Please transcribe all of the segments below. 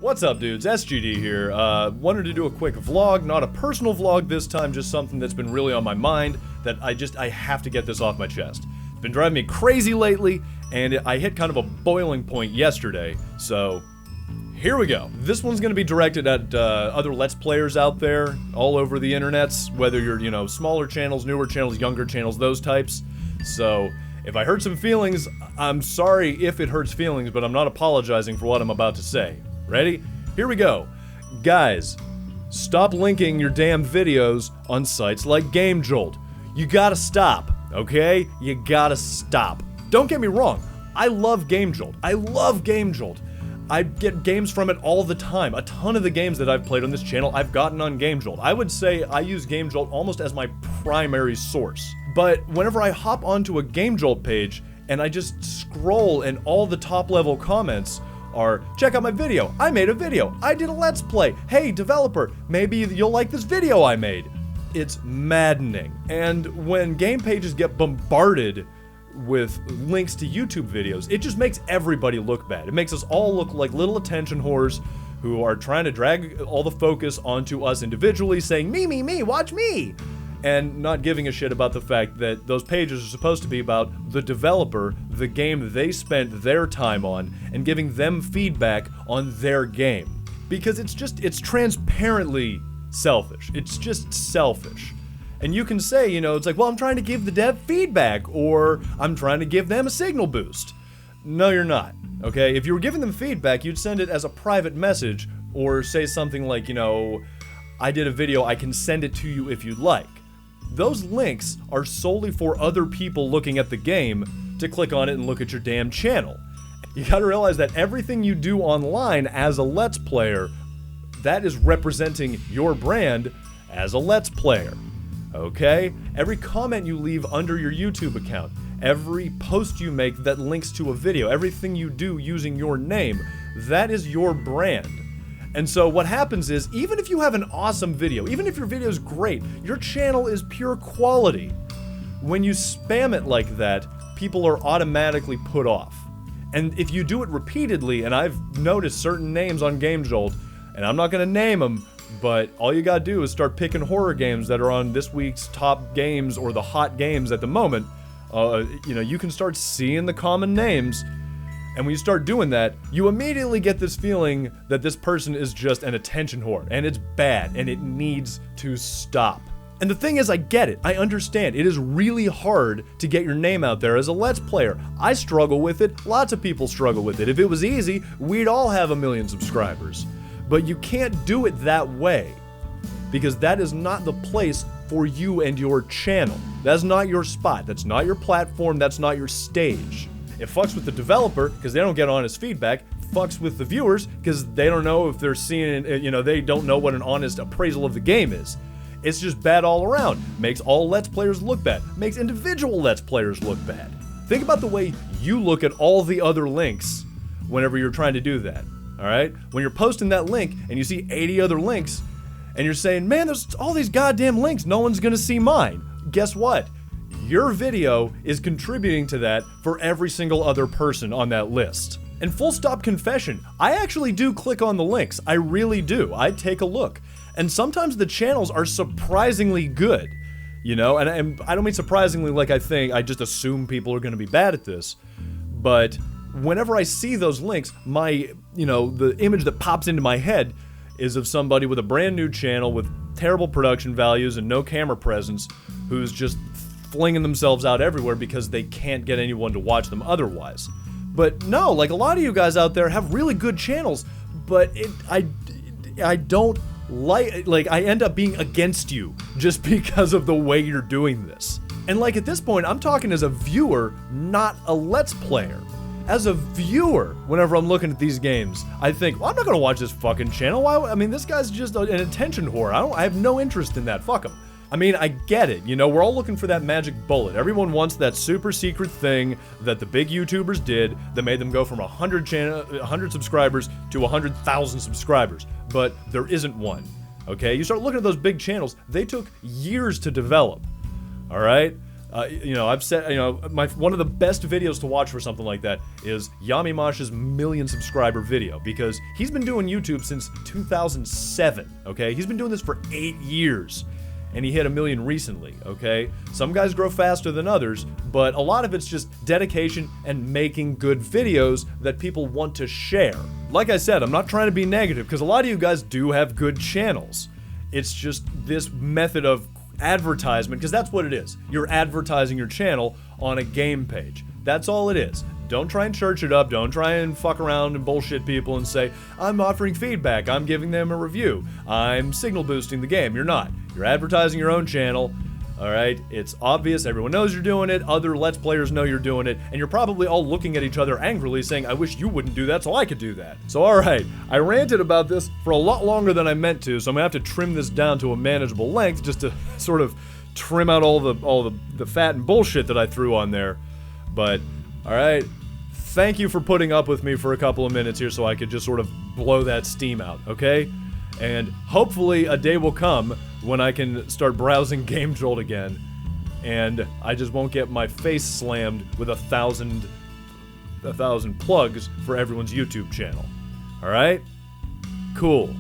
What's up, dudes? SGD here. Wanted to do a quick vlog, not a personal vlog this time, just something that's been really on my mind that I have to get this off my chest. It's been driving me crazy lately, and I hit kind of a boiling point yesterday, so here we go. This one's gonna be directed at other Let's Players out there, all over the internets, whether you're, smaller channels, newer channels, younger channels, those types. So, if I hurt some feelings, I'm sorry if it hurts feelings, but I'm not apologizing for what I'm about to say. Ready? Here we go. Guys, stop linking your damn videos on sites like GameJolt. You gotta stop, okay? You gotta stop. Don't get me wrong, I love GameJolt. I love GameJolt. I get games from it all the time. A ton of the games that I've played on this channel, I've gotten on GameJolt. I would say I use GameJolt almost as my primary source. But whenever I hop onto a GameJolt page and I just scroll and all the top level comments are, check out my video, I made a video, I did a Let's Play, hey developer, maybe you'll like this video I made. It's maddening. And when game pages get bombarded with links to YouTube videos, it just makes everybody look bad. It makes us all look like little attention whores who are trying to drag all the focus onto us individually, saying, me, watch me! And not giving a shit about the fact that those pages are supposed to be about the developer, the game they spent their time on, and giving them feedback on their game. Because it's transparently selfish. It's just selfish. And you can say, it's like, well, I'm trying to give the dev feedback, or I'm trying to give them a signal boost. No, you're not, okay? If you were giving them feedback, you'd send it as a private message, or say something like, I did a video, I can send it to you if you'd like. Those links are solely for other people looking at the game to click on it and look at your damn channel. You gotta realize that everything you do online as a Let's Player, that is representing your brand as a Let's Player. Okay? Every comment you leave under your YouTube account, every post you make that links to a video, everything you do using your name, that is your brand. And so what happens is, even if you have an awesome video, even if your video is great, your channel is pure quality. When you spam it like that, people are automatically put off. And if you do it repeatedly, and I've noticed certain names on GameJolt, and I'm not gonna name them, but all you gotta do is start picking horror games that are on this week's top games or the hot games at the moment. You can start seeing the common names. And when you start doing that, you immediately get this feeling that this person is just an attention whore, and it's bad, and it needs to stop. And the thing is, I get it, I understand, it is really hard to get your name out there as a Let's Player. I struggle with it, lots of people struggle with it. If it was easy, we'd all have 1 million subscribers. But you can't do it that way, because that is not the place for you and your channel. That's not your spot, that's not your platform, that's not your stage. It fucks with the developer, because they don't get honest feedback, fucks with the viewers, because they don't know if they're seeing, they don't know what an honest appraisal of the game is. It's just bad all around. Makes all Let's Players look bad. Makes individual Let's Players look bad. Think about the way you look at all the other links whenever you're trying to do that, alright? When you're posting that link, and you see 80 other links, and you're saying, man, there's all these goddamn links, no one's gonna see mine. Guess what? Your video is contributing to that for every single other person on that list. And full stop confession, I actually do click on the links. I really do. I take a look. And sometimes the channels are surprisingly good. And I don't mean surprisingly like I just assume people are gonna be bad at this. But whenever I see those links, the image that pops into my head is of somebody with a brand new channel with terrible production values and no camera presence who's just flinging themselves out everywhere because they can't get anyone to watch them otherwise. But no, like a lot of you guys out there have really good channels, but I don't like I end up being against you just because of the way you're doing this. And like at this point, I'm talking as a viewer, not a Let's Player. As a viewer, whenever I'm looking at these games, I think, well, I'm not gonna watch this fucking channel. This guy's just an attention whore. I have no interest in that. Fuck him. I get it, we're all looking for that magic bullet. Everyone wants that super secret thing that the big YouTubers did that made them go from 100 subscribers to 100,000 subscribers. But there isn't one, okay? You start looking at those big channels, they took years to develop, alright? You know, I've said, you know, one of the best videos to watch for something like that is Yamimash's 1,000,000 subscriber video, because he's been doing YouTube since 2007, okay? He's been doing this for 8 years, and he hit 1,000,000 recently, okay? Some guys grow faster than others, but a lot of it's just dedication and making good videos that people want to share. Like I said, I'm not trying to be negative, because a lot of you guys do have good channels. It's just this method of advertisement, because that's what it is. You're advertising your channel on a game page. That's all it is. Don't try and church it up. Don't try and fuck around and bullshit people and say, I'm offering feedback, I'm giving them a review, I'm signal boosting the game. You're not. You're advertising your own channel. Alright? It's obvious. Everyone knows you're doing it. Other Let's Players know you're doing it. And you're probably all looking at each other angrily saying, I wish you wouldn't do that so I could do that. So alright, I ranted about this for a lot longer than I meant to, so I'm gonna have to trim this down to a manageable length just to sort of trim out all the fat and bullshit that I threw on there. But, alright, thank you for putting up with me for a couple of minutes here so I could just sort of blow that steam out, okay? And hopefully a day will come when I can start browsing Game Jolt again, and I just won't get my face slammed with a thousand plugs for everyone's YouTube channel. Alright? Cool.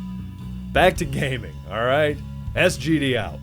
Back to gaming, alright? SGD out.